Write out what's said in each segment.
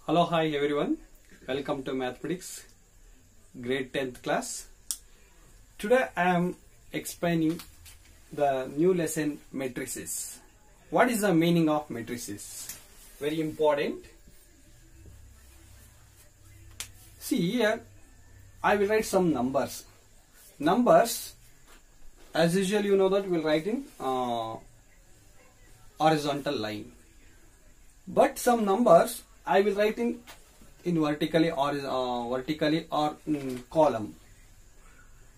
Hello, hi everyone. Welcome to Mathematics, grade 10th class. Today I am explaining the new lesson matrices. What is the meaning of matrices? Very important. See here, I will write some numbers. Numbers, as usual, you know that we will write in horizontal line. But some numbers I will write in vertically or column.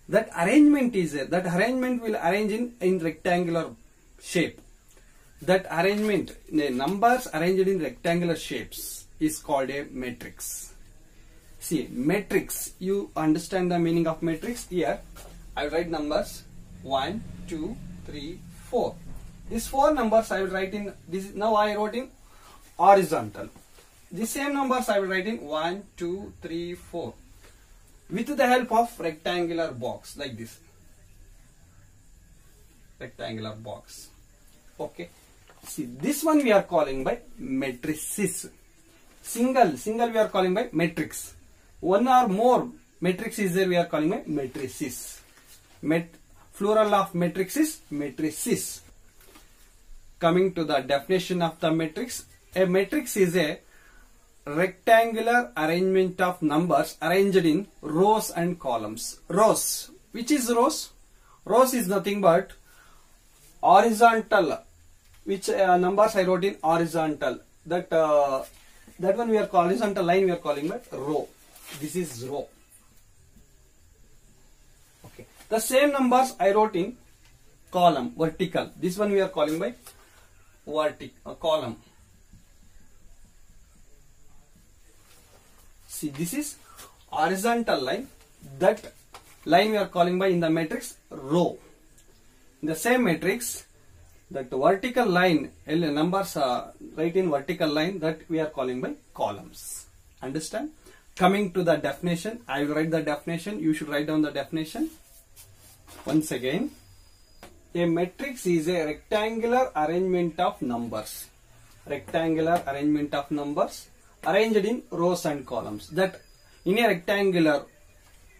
That arrangement is there. That arrangement will arrange in rectangular shape. That arrangement, the numbers arranged in rectangular shapes is called a matrix. See, matrix, you understand the meaning of matrix? Here I will write numbers 1, 2, 3, 4. These 4 numbers I will write in this. Now I wrote in horizontal. The same numbers I will write in 1, 2, 3, 4 with the help of rectangular box like this. Rectangular box. Okay. See, this one we are calling by matrices. Single we are calling by matrix. One or more matrix is there, we are calling by matrices. Plural of matrix is matrices. Coming to the definition of the matrix. A matrix is a rectangular arrangement of numbers arranged in rows and columns. Rows. Which is rows? Rows is nothing but horizontal. Which numbers I wrote in horizontal. That one we are calling horizontal line. We are calling by row. This is row. Okay. The same numbers I wrote in column, vertical. This one we are calling by column. See, this is horizontal line. That line we are calling by in the matrix row. In the same matrix, that vertical line, numbers right in vertical line, that we are calling by columns. Understand? Coming to the definition, I will write the definition. You should write down the definition. Once again, a matrix is a rectangular arrangement of numbers. Rectangular arrangement of numbers arranged in rows and columns. That in a rectangular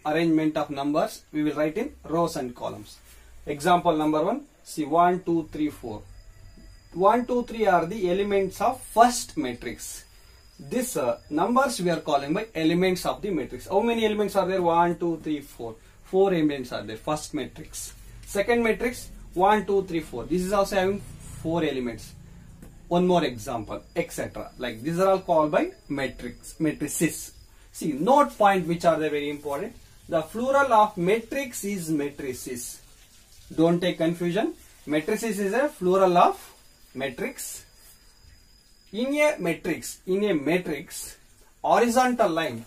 arrangement of numbers, we will write in rows and columns. Example number 1. See, 1, 2, 3, 4. 1, 2, 3 are the elements of first matrix. This numbers we are calling by elements of the matrix. How many elements are there? 1, 2, 3, 4. 4 elements are there. First matrix. Second matrix, 1, 2, 3, 4. This is also having 4 elements. One more example, etc. Like these are all called by matrices. See, note point which are very important. The plural of matrix is matrices. Don't take confusion. Matrices is a plural of matrix. In a matrix, horizontal line.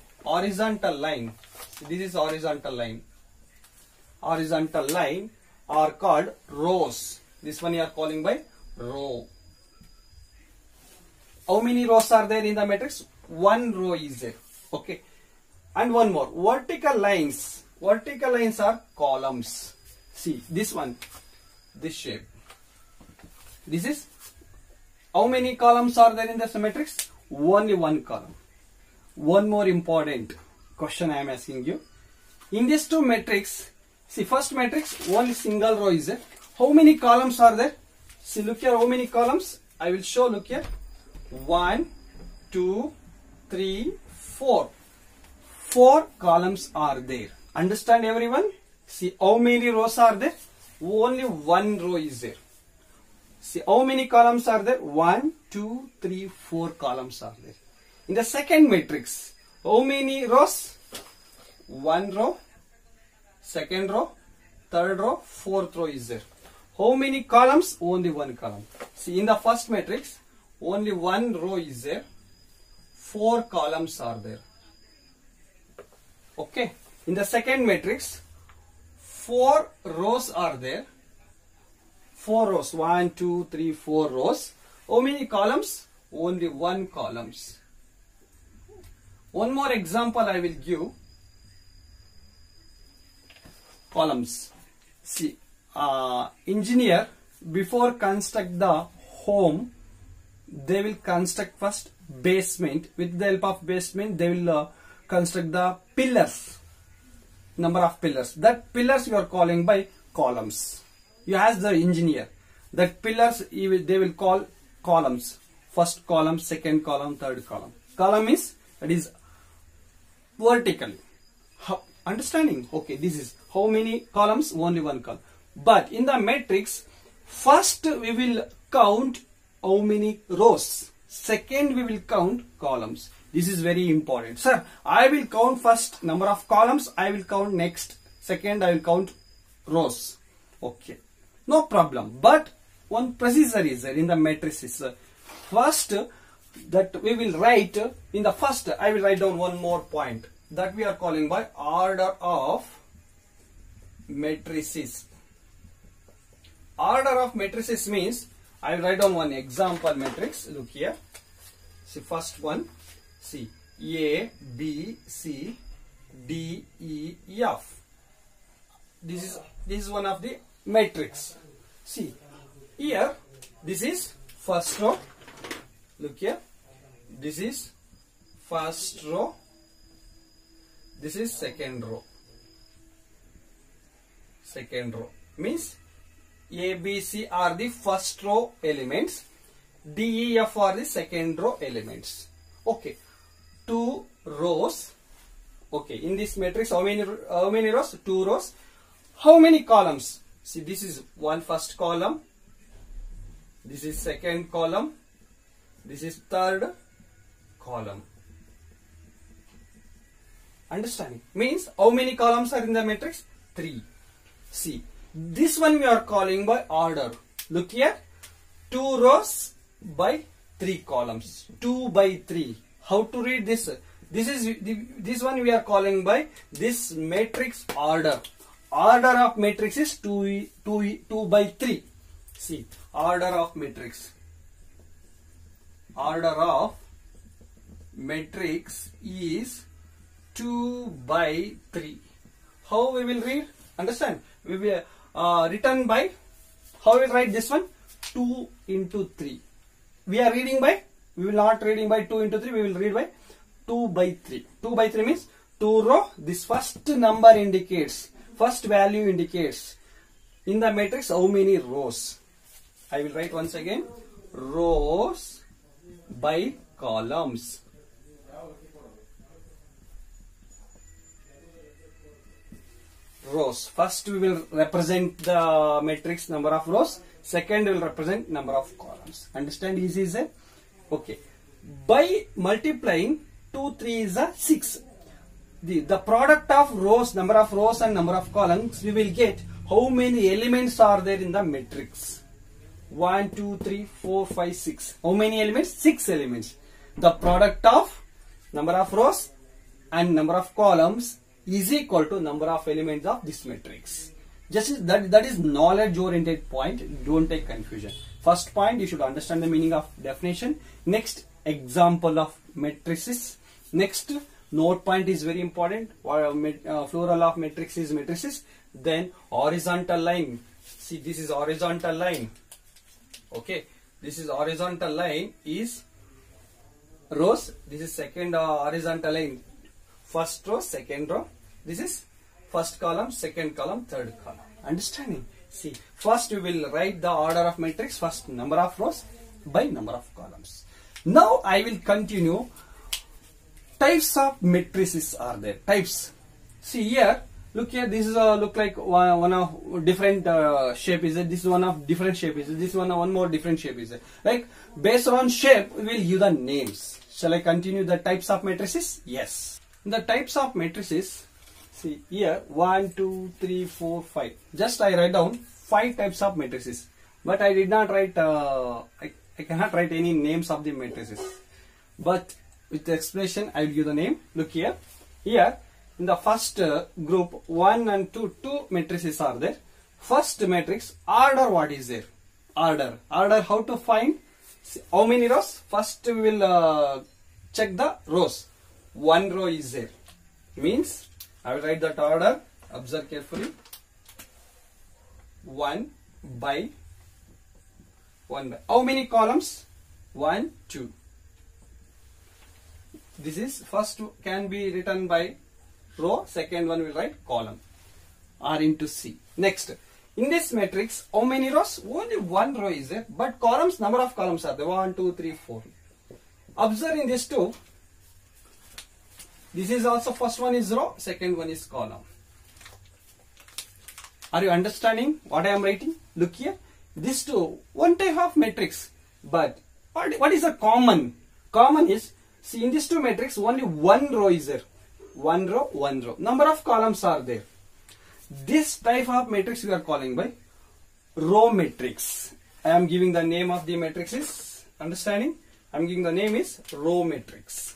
This is horizontal line. Horizontal line are called rows. This one you are calling by row. How many rows are there in the matrix? 1 row is there. Okay. And one more. Vertical lines. Vertical lines are columns. See, this one. This shape. This is. How many columns are there in the matrix? Only 1 column. One more important question I am asking you. In these 2 matrix, see, first matrix, only single row is there. How many columns are there? See, look here, how many columns? I will show, look here. 1, 2, 3, 4. 4 columns are there. Understand everyone? See, how many rows are there? Only 1 row is there. See, how many columns are there? 1, 2, 3, 4 columns are there. In the second matrix, how many rows? 1 row, second row, third row, fourth row is there. How many columns? Only 1 column. See, in the first matrix, only 1 row is there. 4 columns are there. Okay. In the second matrix, 4 rows are there. 4 rows. 1, 2, 3, 4 rows. How many columns? Only 1 columns. One more example I will give. Columns. See, engineer before construct the home, they will construct first basement. With the help of basement, they will construct the pillars. Number of pillars. That pillars you are calling by columns. You ask the engineer. That pillars they will call columns. First column, second column, third column. Column is, that is vertically. Understanding? Okay, this is how many columns? Only one column. But in the matrix, first we will count how many rows. Second we will count columns. This is very important. Sir, I will count first number of columns. I will count next. Second I will count rows. Okay. No problem. But one procedure is there in the matrices. First, that we will write in the first, I will write down one more point that we are calling by order of matrices. Order of matrices means I will write down one example matrix. Look here. See first one. See A, B, C, D, E, F. This is one of the matrix. See here. This is first row. Look here. This is first row. This is second row. Second row means A, B, C are the first row elements. D, E, F are the second row elements. Okay. 2 rows. Okay. In this matrix, how many rows? 2 rows. How many columns? See, this is one first column. This is second column. This is third column. Understanding? Means how many columns are in the matrix? 3. See, this one we are calling by order. Look here. 2 rows by 3 columns. 2 by 3. How to read this? This one we are calling by this matrix order. Order of matrix is 2 by 3. See, order of matrix. Order of matrix is 2 by 3. How we will read? Understand? We will written by, how we will write this one? 2 into 3. We are reading by, we will not reading by 2 into 3, we will read by 2 by 3. 2 by 3 means 2 row. This first number indicates, first value indicates in the matrix how many rows. I will write once again. Rows by columns. Rows. First we will represent the matrix number of rows. Second will represent number of columns. Understand? Easy is it? Okay. By multiplying 2, 3 is a 6. The product of rows, number of rows and number of columns, we will get how many elements are there in the matrix. 1, 2, 3, 4, 5, 6. How many elements? 6 elements. The product of number of rows and number of columns is equal to number of elements of this matrix. Just that is knowledge oriented point. Don't take confusion. First point, you should understand the meaning of definition. Next, example of matrices. Next, note point is very important. Plural of matrix is matrices. Then horizontal line. See, this is horizontal line. Okay, this is horizontal line is rows. This is second horizontal line. First row, second row. This is first column, second column, third column. Understanding? See, first we will write the order of matrix. First number of rows by number of columns. Now I will continue. Types of matrices are there. Types. See here. Look here. This is look like one of different shape is it. This is one of different shape is it. This one more different shape is it. Like based on shape, we will use the names. Shall I continue the types of matrices? Yes. The types of matrices. See here 1, 2, 3, 4, 5. Just I write down 5 types of matrices. But I did not write. I cannot write any names of the matrices. But with the explanation, I will give the name. Look here. Here. In the first group 1 and 2 matrices are there. First matrix order, what is there? Order how to find? See, how many rows? First we will check the rows. 1 row is there. Means I will write that order. Observe carefully. 1 by 1 by. How many columns? 1, 2. This is first can be written by row, second one will write column. R into C. Next, in this matrix, how many rows? Only one row is there, but columns, number of columns are there. 1, 2, 3, 4. Observe in this two. This is also first one is row, second one is column. Are you understanding what I am writing? Look here. This two, one type of matrix. But what is a common? Common is, see in this two matrix, only one row is there. One row, one row. Number of columns are there. This type of matrix we are calling by row matrix. I am giving the name of the matrix is, understanding? I am giving the name is row matrix.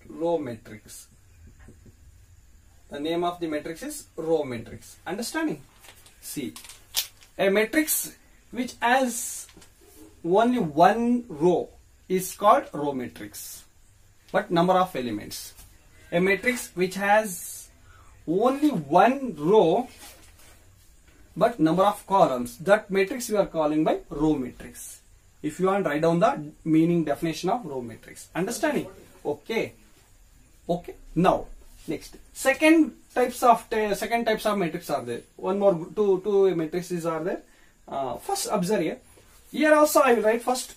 Row matrix. The name of the matrix is row matrix. Understanding? See, a matrix which has only one row is called row matrix, but number of elements. A matrix which has only one row but number of columns, that matrix we are calling by row matrix. If you want, write down the meaning definition of row matrix. Understanding? Okay. Okay. Now, next, second types of matrix are there. One more, two matrices are there. First, observe here. Here also I will write first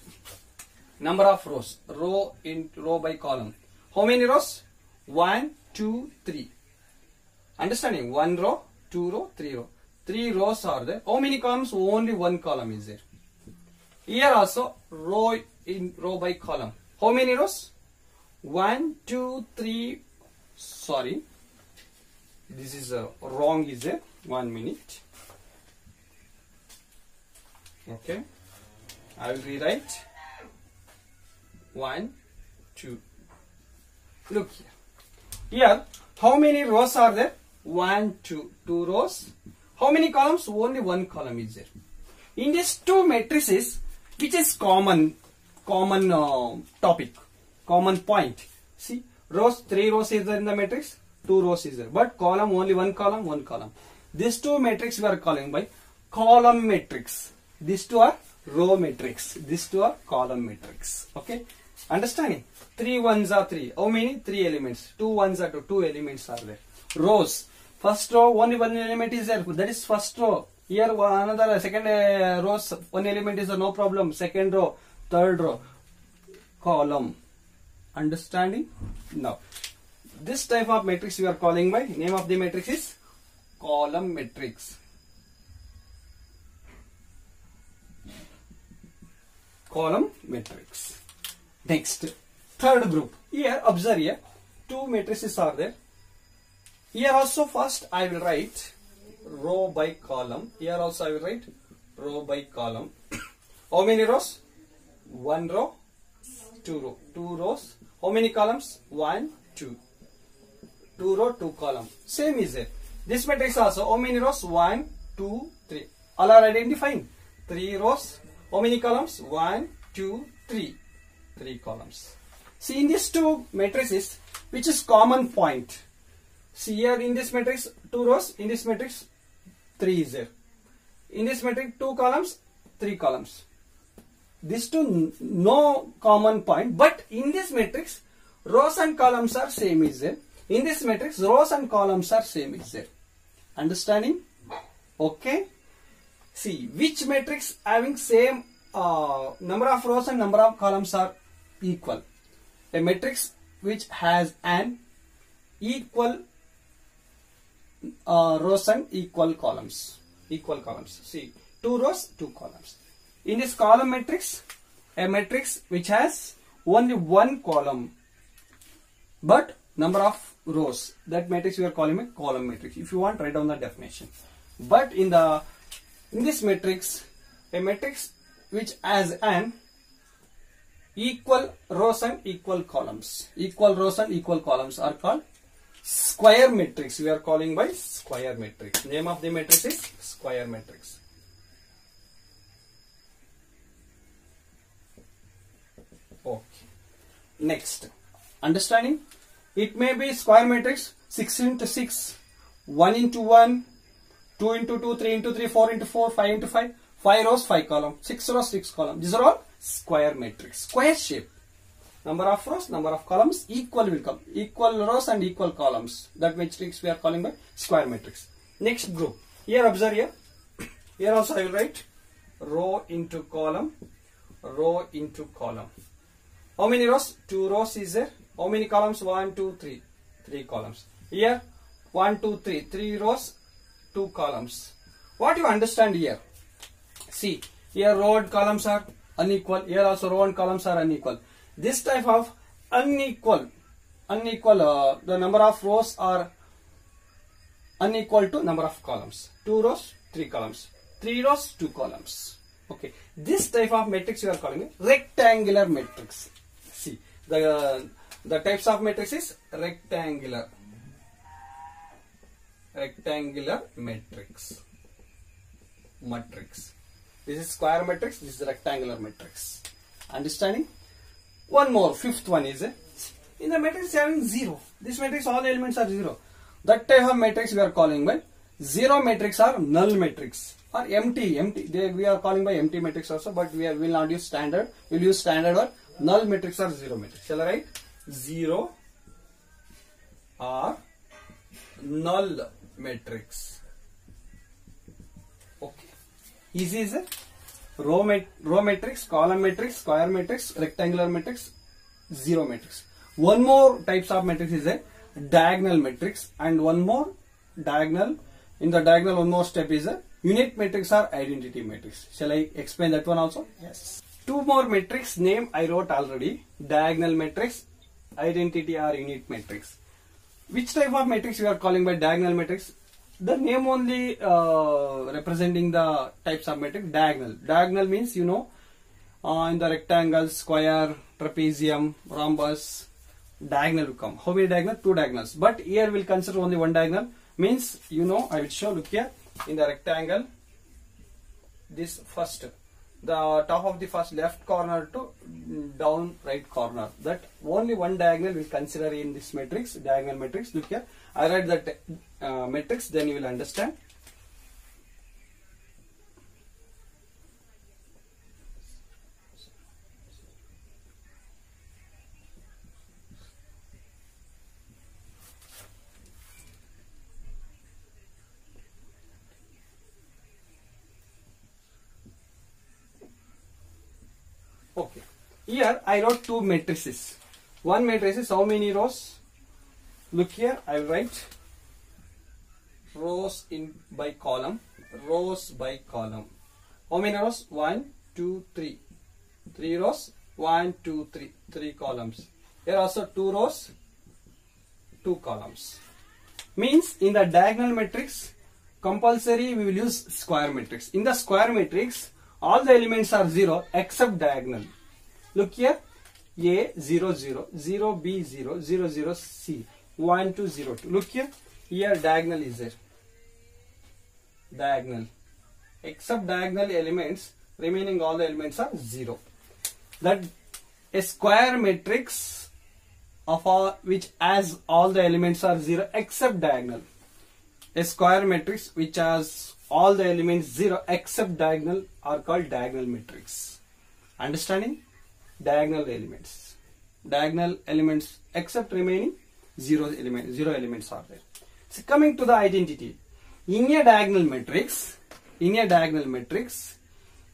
number of rows. Row by column. How many rows? 1, 2, 3. Understanding? 1 row, 2 row, 3 row. 3 rows are there. How many columns? Only 1 column is there. Here also row by column. How many rows? 1, 2, 3. Sorry, this is wrong. Is there? 1 minute. Okay, I will rewrite 1, 2. Look here. Here, how many rows are there? 1, 2. 2 rows. How many columns? Only 1 column is there. In these two matrices, which is common topic, common point. See, rows, 3 rows is there in the matrix, 2 rows is there, but column only 1 column, 1 column. These two matrix we are calling by column matrix. These two are row matrix. These two are column matrix. Okay, understanding? 3 ones are 3. How many? 3 elements. 2 ones are 2. 2 elements are there. Rows. First row only 1 element is there. That is first row. Here another second rows 1 element is there. No problem. Second row, third row. Column. Understanding? Now, this type of matrix we are calling by name of the matrix is column matrix. Column matrix. Next, third group. Here, observe here, 2 matrices are there. Here also first I will write row by column. Here also I will write row by column. How many rows? 1 row, 2 row. 2 rows. How many columns? 1, 2. 2 row, 2 column. Same is it. This matrix also. How many rows? 1, 2, 3. All are identifying. 3 rows. How many columns? 1, 2, 3. 3 columns. See in these two matrices, which is common point. See here in this matrix 2 rows. In this matrix 3 is there. In this matrix 2 columns, 3 columns. These two no common point, but in this matrix rows and columns are same is there. In this matrix rows and columns are same is there. Understanding? Okay. See which matrix having same number of rows and number of columns are equal. A matrix which has an equal rows and equal columns. Equal columns. See 2 rows, 2 columns. In this column matrix, a matrix which has only 1 column but number of rows. That matrix we are calling a column matrix. If you want, write down the definition. But in this matrix, a matrix which has an equal rows and equal columns. Equal rows and equal columns are called square matrix. We are calling by square matrix. Name of the matrix is square matrix. Okay. Next, understanding? It may be square matrix 6 into 6, 1 into 1, 2 into 2, 3 into 3, 4 into 4, 5 into 5. 5 rows, 5 columns, 6 rows, 6 columns. These are all square matrix, square shape. Number of rows, number of columns equal will come. Equal rows and equal columns. That matrix we are calling by square matrix. Next group. Here observe here. Here also I will write row into column, row into column. How many rows? 2 rows is there. How many columns? 1, 2, 3. 3 columns. Here 1, 2, 3. 3 rows, 2 columns. What you understand here? See, here row and columns are unequal. Here also row and columns are unequal. This type of unequal, the number of rows are unequal to number of columns. 2 rows, 3 columns. 3 rows, 2 columns. Okay. This type of matrix you are calling it rectangular matrix. See, the types of matrix is rectangular matrix. This is square matrix, this is rectangular matrix. Understanding? One more, fifth one is in the matrix having 0. This matrix all elements are 0. That type of matrix we are calling by 0 matrix or null matrix or empty. We are calling by empty matrix also, but we will not use standard. We will use standard or null matrix or 0 matrix. Shall I write 0 or null matrix? Okay. Easy is it? Row matrix, column matrix, square matrix, rectangular matrix, 0 matrix. One more types of matrix is a diagonal matrix, and one more diagonal. In the diagonal, one more step is a unit matrix or identity matrix. Shall I explain that one also? Yes. 2 more matrix name I wrote already. Diagonal matrix, identity or unit matrix. Which type of matrix we are calling by diagonal matrix? The name only representing the types of matrix. Diagonal means, you know, in the rectangle, square, trapezium, rhombus, diagonal will come. How many diagonal? 2 diagonals. But here we will consider only 1 diagonal. Means, you know, I will show. Look here. In the rectangle, this first, the top of the first left corner to down right corner. That only 1 diagonal we will consider in this matrix, diagonal matrix. Look here. I write that matrix, then you will understand. Okay. Here I wrote 2 matrices. One matrix is how many rows? Look here, I will write rows by column. How many rows? 1, 2, 3. 3 rows. 1, 2, 3. 3 columns. Here also 2 rows, 2 columns. Means in the diagonal matrix, compulsory we will use square matrix. In the square matrix, all the elements are 0 except diagonal. Look here, A 0 0, 0 B 0, 0 0 C, 1 2 0 2. Look here, diagonal is there. Diagonal. Except diagonal elements, remaining all the elements are 0. That a square matrix of all which has all the elements are 0 except diagonal. A square matrix which has all the elements 0 except diagonal are called diagonal matrix. Understanding? Diagonal elements. Diagonal elements except remaining 0 elements are there. So coming to the identity. In a diagonal matrix,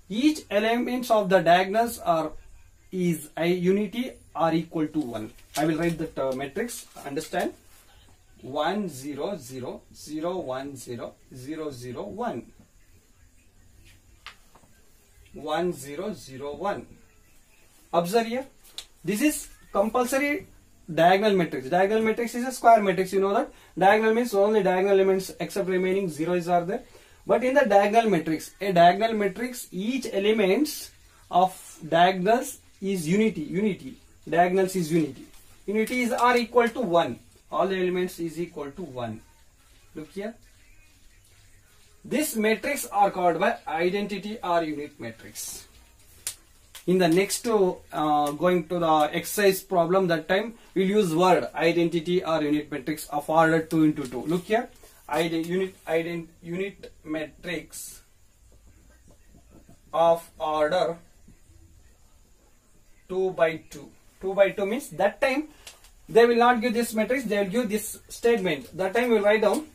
each elements of the diagonals is a unity or equal to 1. I will write that matrix. Understand? 1 0 0 0 1 0 0 0 1. 1 0 0 1. Observe here. This is compulsory diagonal matrix. Diagonal matrix is a square matrix. You know that. Diagonal means only diagonal elements except remaining zeros are there. But in the diagonal matrix, a diagonal matrix, each elements of diagonals is unity. Diagonals is unity. Unity is r equal to 1. All the elements is equal to 1. Look here. This matrix are called by identity or unit matrix. In the next going to the exercise problem, that time we'll use word identity or unit matrix of order 2 into 2. Look here, unit matrix of order 2 by 2. 2 by 2 means that time they will not give this matrix, they will give this statement. That time we will write down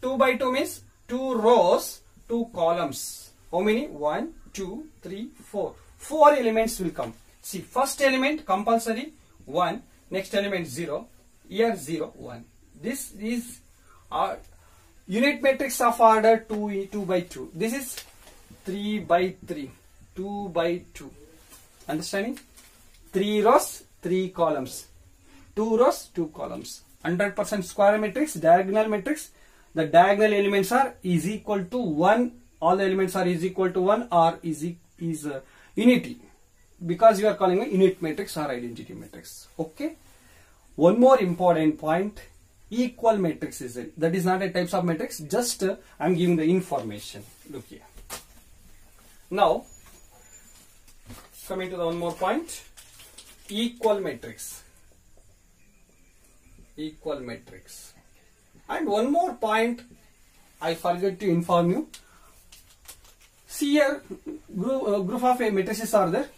2 by 2 means 2 rows, 2 columns. How many? 1, 2, 3, 4. 4 elements will come. See, first element compulsory 1, next element 0, here 0, 1. This is our unit matrix of order 2 by 2. This is 3 by 3, 2 by 2. Understanding? 3 rows, 3 columns. 2 rows, 2 columns. 100% square matrix, diagonal matrix. The diagonal elements are is equal to 1. All the elements are is equal to 1 or is unity. Because you are calling a unit matrix or identity matrix. Okay. One more important point. Equal matrix is it. That is not a types of matrix. Just I am giving the information. Look here. Now, coming to the one more point. Equal matrix. Equal matrix. And one more point I forgot to inform you. See here, group of matrices are there.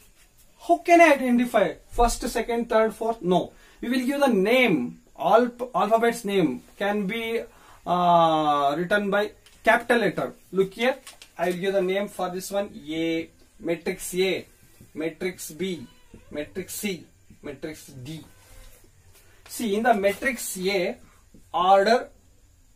How can I identify first, second, third, fourth? No. We will give the name. All alphabets name can be written by capital letter. Look here. I will give the name for this one. A, matrix A, matrix B, matrix C, matrix D. See, in the matrix A, order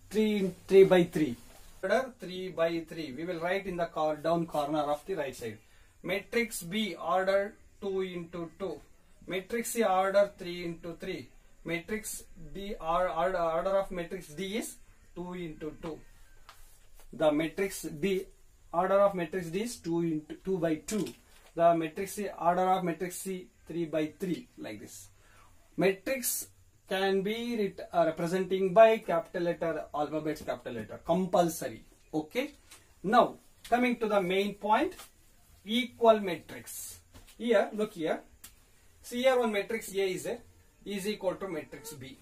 3 by 3. Order 3 by 3. We will write in the down corner of the right side. Matrix B, order 2 into 2. Matrix C, order 3 into 3. Matrix D, order of matrix D is 2 into 2. The matrix D, order of matrix D is 2 by 2. The matrix C, order of matrix C 3 by 3, like this. Matrix can be representing by capital letter, alphabets, capital letter, compulsory. Okay. Now, coming to the main point, equal matrix. Here, look here. See here, one matrix A is equal to matrix B.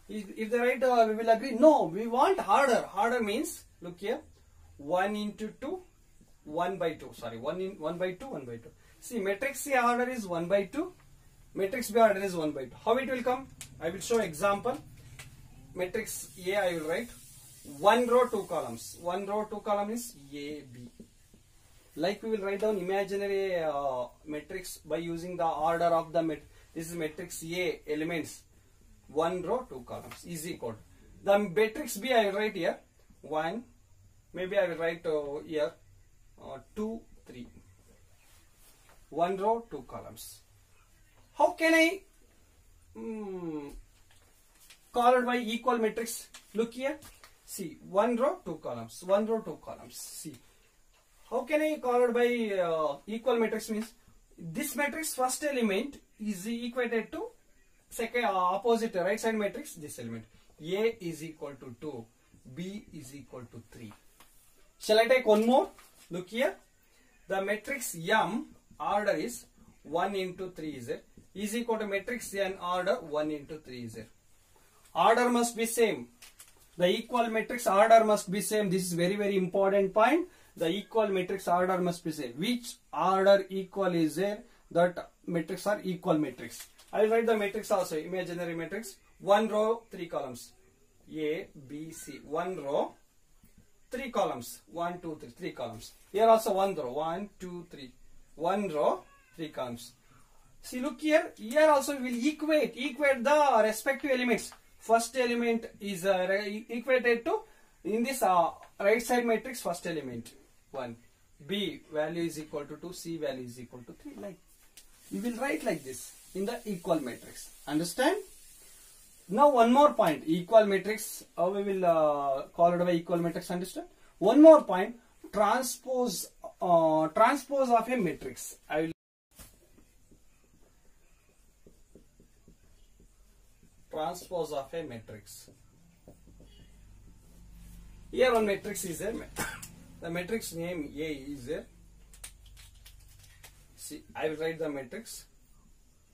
If they write, we will agree. No, we want order. Order means, look here, 1 into 2, 1 by 2. Sorry, 1 by 2, 1 by 2. See, matrix C order is 1 by 2. Matrix B order is 1 by 2. How it will come? I will show example. Matrix A I will write 1 row 2 columns. 1 row 2 column is A, B. Like we will write down imaginary matrix by using the order of the matrix. This is matrix A elements. 1 row 2 columns is equal. The matrix B I will write here 1. Maybe I will write here 2, 3. 1 row 2 columns. How can I call it by equal matrix? Look here. See, 1 row 2 columns. 1 row 2 columns. See. How can I call it by equal matrix? Means this matrix first element is equated to second opposite right side matrix, this element. A is equal to 2. B is equal to 3. Shall I take one more? Look here. The matrix M order is 1 into 3 is equal to matrix N order 1 into 3 Order must be same. The equal matrix order must be same. This is very, very important point. The equal matrix order must be same. Which order equal is there? That matrix are equal matrix. I will write the matrix also. Imaginary matrix. 1 row 3 columns. A, B, C. 1 row 3 columns. 1, 2, 3. 3 columns. Here also 1 row. 1, 2, 3. 1 row 3 columns. See, look here. Here also we will equate the respective elements. First element is equated to in this right side matrix first element 1. B value is equal to 2. C value is equal to 3. Like we will write like this in the equal matrix. Understand? Now one more point. Equal matrix. We will call it by equal matrix. Understand? One more point. Transpose of a matrix. I will transpose of a matrix. Here one matrix is there. The matrix name A is there. See, I will write the matrix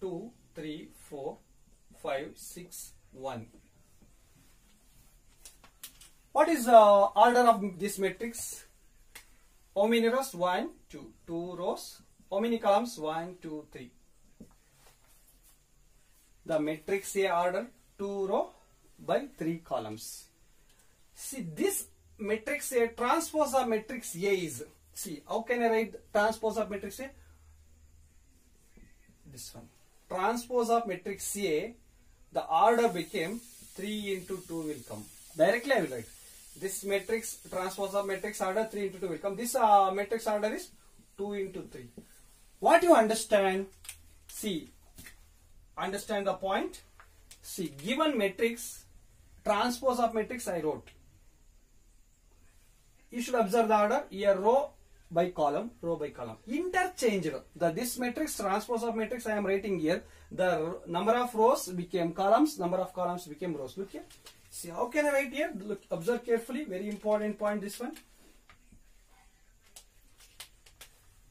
2, 3, 4, 5, 6, 1. What is the order of this matrix? How many rows? 1, 2. 2 rows. How many columns? 1, 2, 3. The matrix A order 2 row by 3 columns. See, this matrix A, transpose of matrix A is, see, how can I write transpose of matrix A? This one. Transpose of matrix A, the order became 3 into 2 will come. Directly I will write. This matrix, transpose of matrix order 3 into 2 will come. This matrix order is 2 into 3. What you understand? See, understand the point? See, given matrix, transpose of matrix I wrote. You should observe the order here, row by column, row by column. Interchanged. This matrix, transpose of matrix I am writing here. The number of rows became columns, number of columns became rows. Look here. See, how can I write here? Look, observe carefully. Very important point, this one.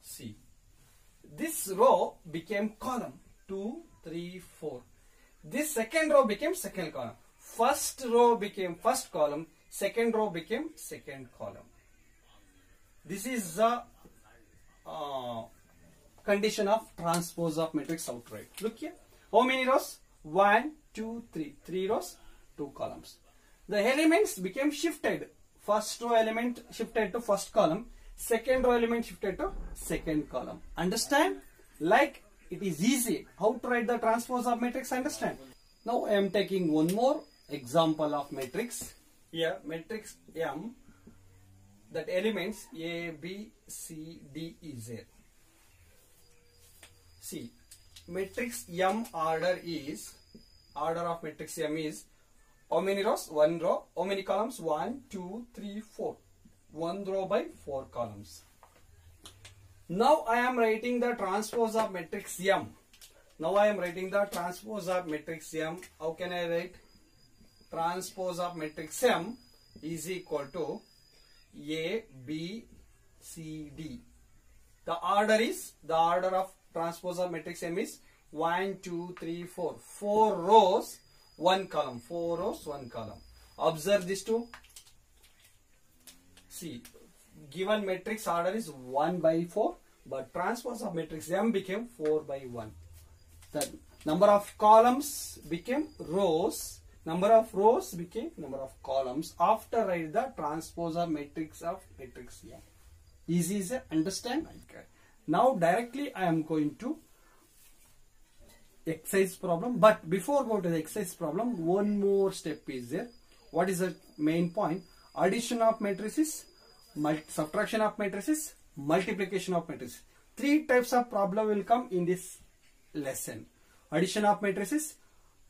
See, this row became column. 2, 3, 4. This second row became second column. First row became first column. Second row became second column. This is the condition of transpose of matrix outright. Look here. How many rows? 1, 2, 3. 3 rows, 2 columns. The elements became shifted. First row element shifted to first column. Second row element shifted to second column. Understand? Like it is easy. How to write the transpose of matrix? Understand? Now I am taking one more example of matrix. Here, matrix M. That elements A, B, C, D is there. See, matrix M order of matrix M is, how many rows? 1 row. How many columns? 1, 2, 3, 4. 1 row by 4 columns. Now I am writing the transpose of matrix M. Now I am writing the transpose of matrix M. How can I write? Transpose of matrix M is equal to A, B, C, D. The order of transpose of matrix M is 1, 2, 3, 4. 4 rows, 1 column. 4 rows, 1 column. Observe this too. See, given matrix order is 1 by 4, but transpose of matrix M became 4 by 1. The number of columns became rows. Number of rows became number of columns after write the transpose of matrix M. Easy, is it? Understand? Okay. Now directly I am going to exercise problem. But before go to the exercise problem, one more step is there. What is the main point? Addition of matrices, subtraction of matrices, multiplication of matrices. 3 types of problem will come in this lesson. Addition of matrices,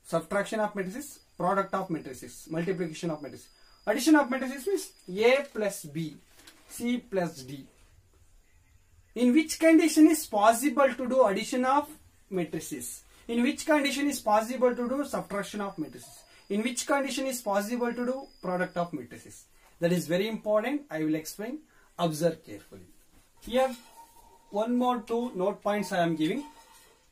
subtraction of matrices, product of matrices, multiplication of matrices. Addition of matrices means A plus B, C plus D. In which condition is possible to do addition of matrices? In which condition is possible to do subtraction of matrices? In which condition is possible to do product of matrices? That is very important. I will explain. Observe carefully. Here, one more 2 note points I am giving.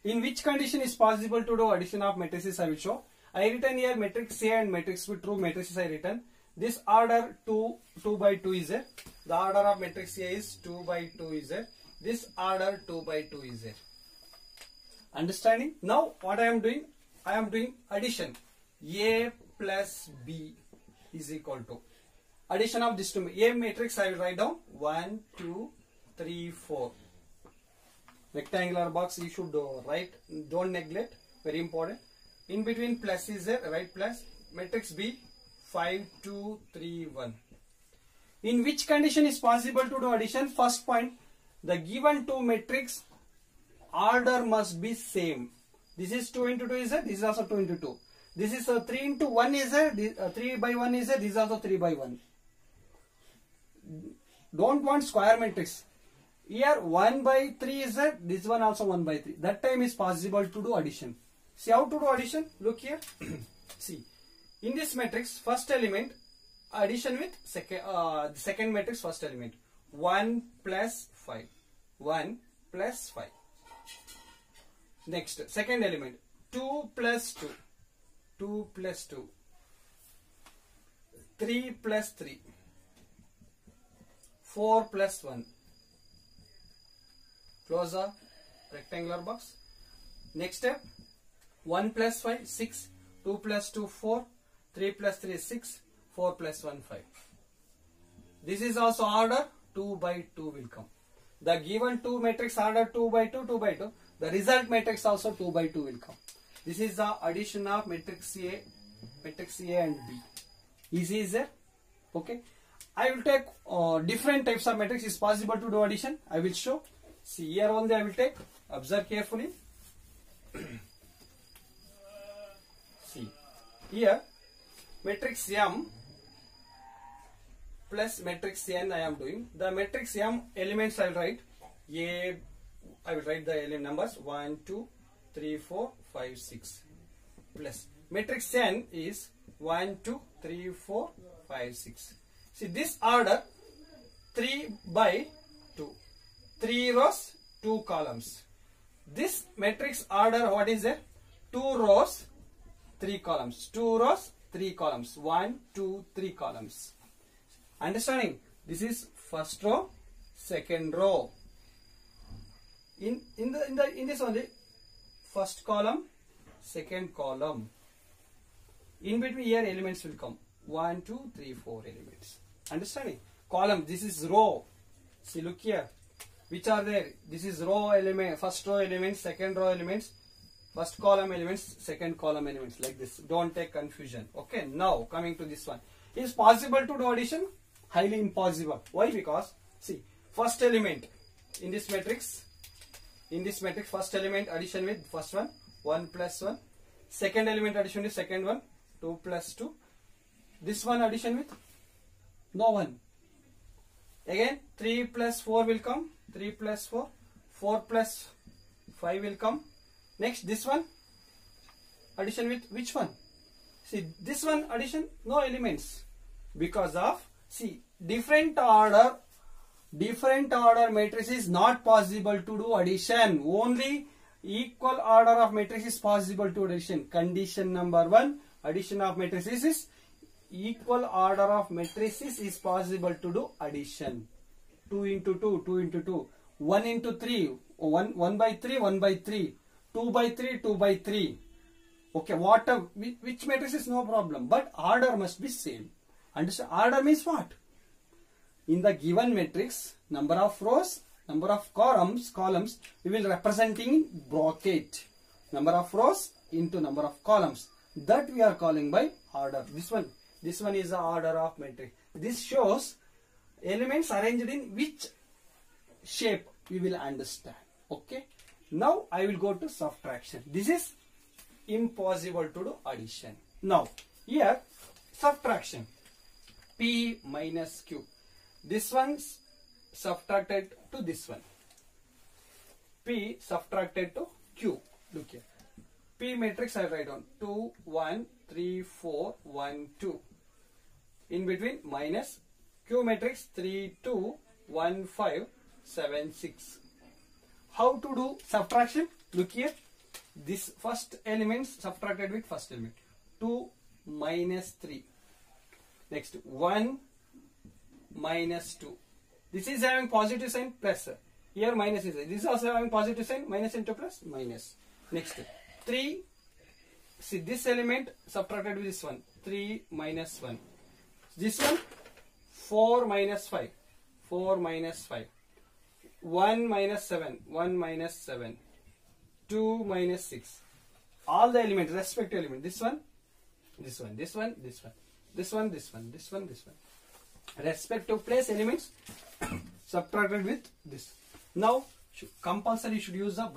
In which condition is possible to do addition of matrices I will show. I written here matrix A and matrix B, true matrices I written. This order 2 by 2 is there. The order of matrix A is 2 by 2 is there. This order 2 by 2 is there. Understanding? Now what I am doing? I am doing addition. A plus B is equal to addition of this two. A matrix I will write down 1, 2, 3, 4. Rectangular box you should write. Don't neglect. Very important. In between plus is there. Write plus. Matrix B 5, 2, 3, 1. In which condition is possible to do addition? First point. The given 2 matrix order must be same. This is 2 into 2 is there. This is also 2 into 2. This is 3 into 1 is there. 3 by 1 is there. This is also 3 by 1. Don't want square matrix. Here 1 by 3 is there. This one also 1 by 3. That time is possible to do addition. See how to do addition? Look here. See. In this matrix, first element addition with second matrix first element. 1 plus 5. 1 plus 5. Next, second element. 2 plus 2. 2 plus 2. 3 plus 3. 4 plus 1. Close the rectangular box. Next step, 1 plus 5, 6, 2 plus 2, 4, 3 plus 3, 6, 4 plus 1, 5. This is also order 2 by 2 will come. The given 2 matrix order 2 by 2, 2 by 2. The result matrix also 2 by 2 will come. This is the addition of matrix A and B. Easy is there? Okay. I will take different types of matrix. Is possible to do addition. I will show. See here only I will take. Observe carefully. See here matrix M plus matrix N I am doing. The matrix M elements I will write. A, I will write the element numbers 1, 2, 3, 4, 5, 6 plus matrix N is 1, 2, 3, 4, 5, 6. See this order 3 by 2. 3 rows, 2 columns. This matrix order what is there? 2 rows, 3 columns. 2 rows, 3 columns. 1, 2, 3 columns. Understanding? This is first row, second row. In this only first column, second column. In between here elements will come. 1, 2, 3, 4 elements. Understanding? Column. This is row. See, look here. Which are there? This is row element. First row elements, second row elements, first column elements, second column elements. Like this. Don't take confusion. Okay. Now coming to this one. Is possible to do addition? Highly impossible. Why? Because see, first element in this matrix. In this matrix, first element addition with first one, 1 plus 1. Second element addition with second one, 2 plus 2. This one addition with no one. Again 3 plus 4 will come. 3 plus 4. 4 plus 5 will come. Next this one addition with which one? See this one addition no elements. Because of see different order matrix is not possible to do addition. Only equal order of matrix is possible to addition. Condition number 1, addition of matrices is equal order of matrices is possible to do addition. 2 into 2, 2 into 2, 1 into 3, 1 by 3, 1 by 3, 2 by 3, 2 by 3. Okay, whatever, which matrix is no problem, but order must be same. Understand? Order means what? In the given matrix, number of rows, number of columns, we will representing in bracket. Number of rows into number of columns. That we are calling by order. This one is the order of matrix. This shows elements arranged in which shape we will understand. Okay. Now I will go to subtraction. This is impossible to do addition. Now here subtraction. P minus Q. This one subtracted to this one. P subtracted to Q. Look here. P matrix I write down 2, 1, 3, 4, 1, 2. In between minus Q matrix 3, 2, 1, 5, 7, 6. How to do subtraction? Look here. This first element subtracted with first element. 2 minus 3. Next 1 minus 2. This is having positive sign plus. Here minus is. This is also having positive sign minus into plus minus. Next 3. See this element subtracted with this one. 3 minus 1. This one 4 minus 5. 4 minus 5. 1 minus 7. 1 minus 7. 2 minus 6. All the elements, respective element. This one, this one, this one, this one. This one, this one, this one, this one. Respective place elements subtracted with this. Now compulsory you should use the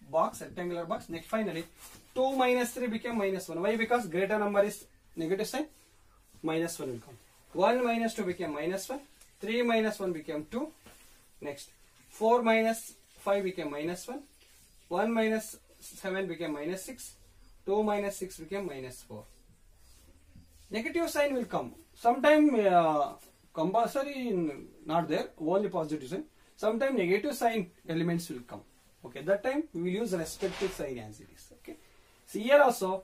box, rectangular box. Next finally 2 minus 3 became minus 1. Why? Because greater number is negative sign, minus 1 will come. 1 minus 2 became minus 1. 3 minus 1 became 2. Next 4 minus 5 became minus 1. 1 minus 7 became minus 6. 2 minus 6 became minus 4. Negative sign will come. Sometime compulsory not there, only positive sign. Sometime negative sign elements will come. Okay, that time we will use respective sign as it is. Okay. See here also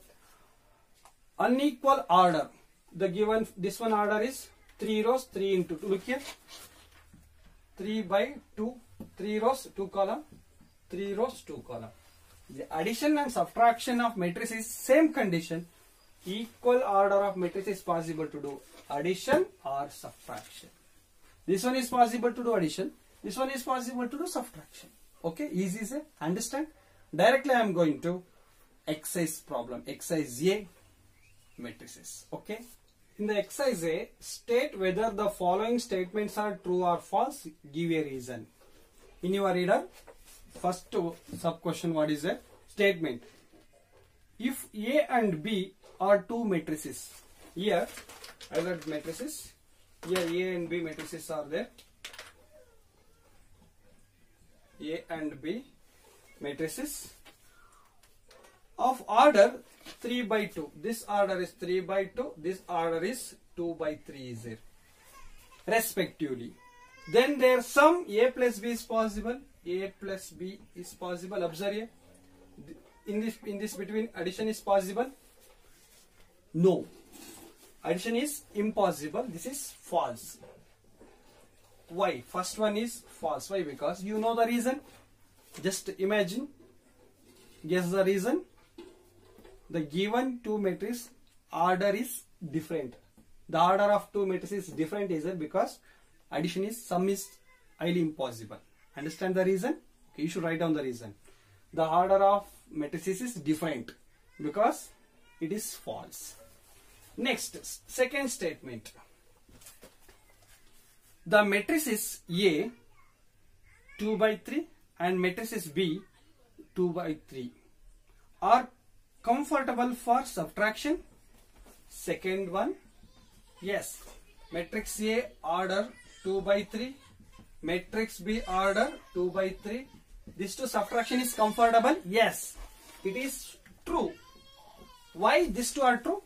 unequal order. The given this one order is 3 rows, 3 into 2. Look here. 3 by 2, 3 rows, 2 column. 3 rows, 2 columns. The addition and subtraction of matrix is same condition. Equal order of matrix is possible to do addition or subtraction. This one is possible to do addition. This one is possible to do subtraction. Okay, easy say. Understand? Directly I am going to exercise problem. Exercise A, matrices. Okay. In the exercise A, state whether the following statements are true or false. Give a reason. In your reader, first sub question, what is a statement? If A and B are two matrices, here I got matrices. Here A and B matrices are there. A and B matrices of order 3 by 2. This order is 3 by 2. This order is 2 by 3 is there, respectively. Then their sum A plus B is possible. A plus B is possible. Observe here. In this between addition is possible. No. Addition is impossible. This is false. Why? First one is false. Why? Because you know the reason. Just imagine. Guess the reason. The given two matrix order is different. The order of two matrices is different is because addition is sum is highly impossible. Understand the reason? Okay, you should write down the reason. The order of matrices is different because it is false. Next, second statement. The matrices A 2 by 3 and matrices B 2 by 3 are comfortable for subtraction. Second one, yes, matrix A order 2 by 3, matrix B order 2 by 3. This two subtraction is comfortable. Yes, it is true. Why these two are true?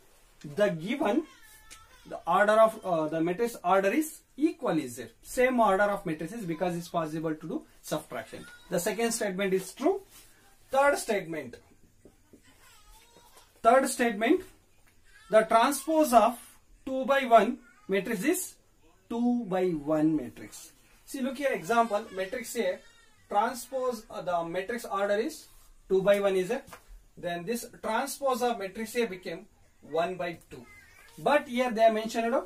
The given, the order of the matrix order is equal is there. Same order of matrices because it's possible to do subtraction. The second statement is true. Third statement. Third statement, the transpose of 2 by 1 matrix is 2 by 1 matrix. See, look here, example, matrix A, transpose the matrix order is 2 by 1 is it? Then this transpose of matrix A became 1 by 2. But here they mentioned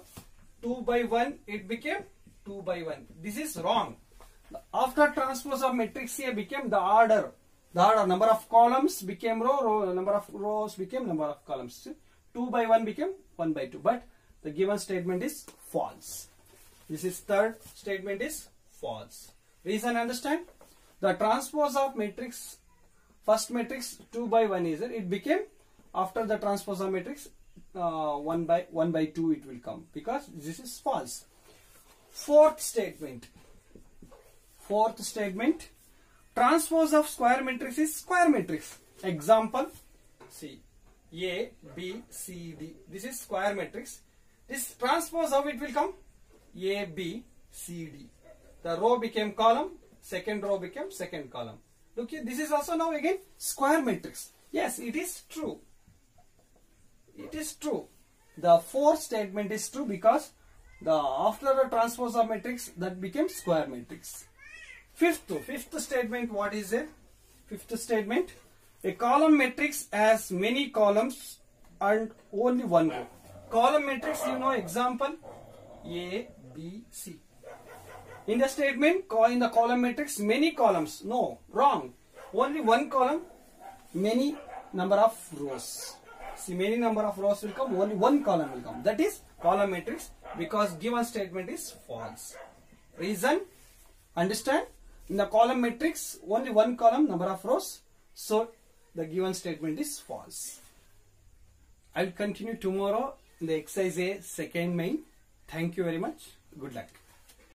2 by 1, it became 2 by 1. This is wrong. After transpose of matrix A became the order. The order number of columns became row, number of rows became number of columns. See? 2 by 1 became 1 by 2. But the given statement is false. This is third statement is false. Reason understand? The transpose of matrix, first matrix 2 by 1 is it became after the transpose of matrix 1 by 2 it will come because this is false. Fourth statement. Fourth statement. Transpose of square matrix is square matrix. Example, see, A, B, C, D. This is square matrix. This transpose of it will come A, B, C, D. The row became column, second row became second column. Look here, this is also now again square matrix. Yes, it is true. It is true. The fourth statement is true because after the transpose of matrix that became square matrix. Fifth statement, what is it? Fifth statement, a column matrix has many columns and only one row. Column matrix, you know, example, A, B, C. In the statement, in the column matrix, many columns. No, wrong. Only one column, many number of rows. See, many number of rows will come, only one column will come. That is column matrix because given statement is false. Reason, understand? In the column matrix, only one column, number of rows. So, the given statement is false. I will continue tomorrow in the exercise A second main. Thank you very much. Good luck.